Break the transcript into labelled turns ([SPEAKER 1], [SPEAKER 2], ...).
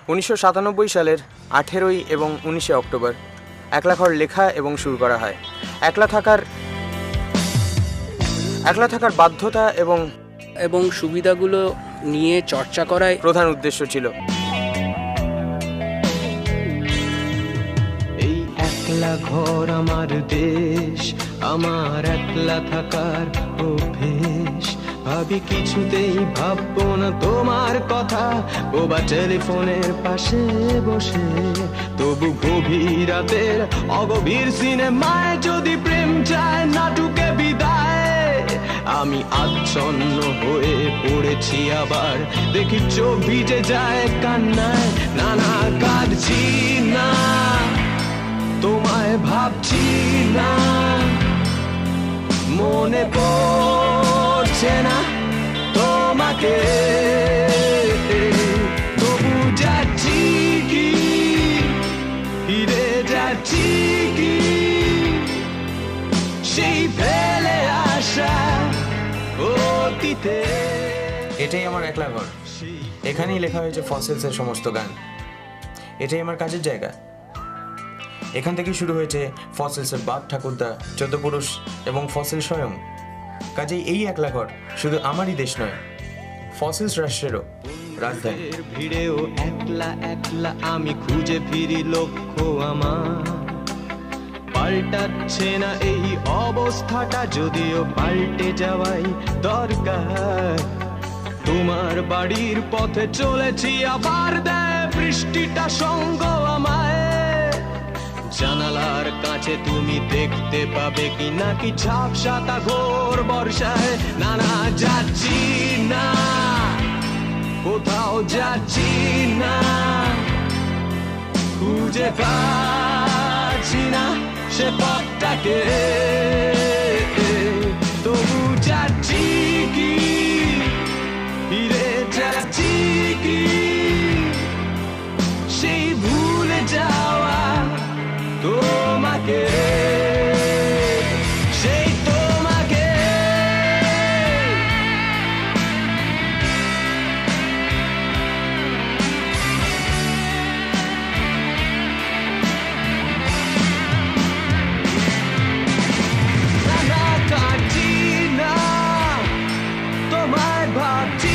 [SPEAKER 1] 1997 সালের 18 এবং 19 অক্টোবর একলা ঘর লেখা এবং সুর করা হয়। একলা থাকার বাধ্যতা
[SPEAKER 2] এবং সুবিধাগুলো নিয়ে চর্চা করাই
[SPEAKER 1] প্রধান উদ্দেশ্য ছিল।
[SPEAKER 3] এই একলা ঘর আমার দেশ, আমার একলা থাকার অভ্যেস। ভাবি কিছুতেই ভাববো না তোমার কথা, বোবা টেলিফোনের পাশে বসে। তবু গভীর রাতের অগভীর সিনেমায় যদি প্রেম চায় নাটুকে বিদায়, আমি আচ্ছন্ন হয়ে পড়েছি আবার, দেখি চোখ ভিজে যায় কান্নায়। না না কাঁদছি না, তোমায় ভাবছি না, মনে পড়ছে না তোমাকে। তবু যাচ্ছি কি, ফিরে যাচ্ছি কি সেই ফেলে আসা অতীতে।
[SPEAKER 1] এটাই আমার একলা ঘর, এখানেই লেখা হয়েছে ফসিলসের সমস্ত গান। এটাই আমার কাজের জায়গা। এখান থেকেই শুরু হয়েছে ফসিলসের বাপ ঠাকুরদা, 14 পুরুষ এবং ফসিল স্বয়ং। কাজেই এই একলা ঘর শুধু আমারই দেশ নয়, ফসিলস রাষ্ট্রেরও রাজধানী।
[SPEAKER 3] ভিড়েও একলা একলা আমি খুঁজে ফিরি লক্ষ্য আমার। পাল্টাচ্ছে না এই অবস্থাটা, যদিও পাল্টে যাওয়াই দরকার। তোমার বাড়ির পথে চলেছি আবার, দেয় বৃষ্টিটা সঙ্গ আমায়। জানালার কাছে তুমি দেখতে পাবে কি নাকি ঝাপসাতা ঘোর বর্ষায়। না না যাচ্ছি না, কোথাও যাচ্ছি না, খুঁজে পাচ্ছি না সে পথটাকে। তবু যাচ্ছি কি, ফিরে যাচ্ছি কি সেই ভুলে যাওয়া তোমাকে, সেই তোমাকে। না কাঁদছি না, তোমায় ভাবছি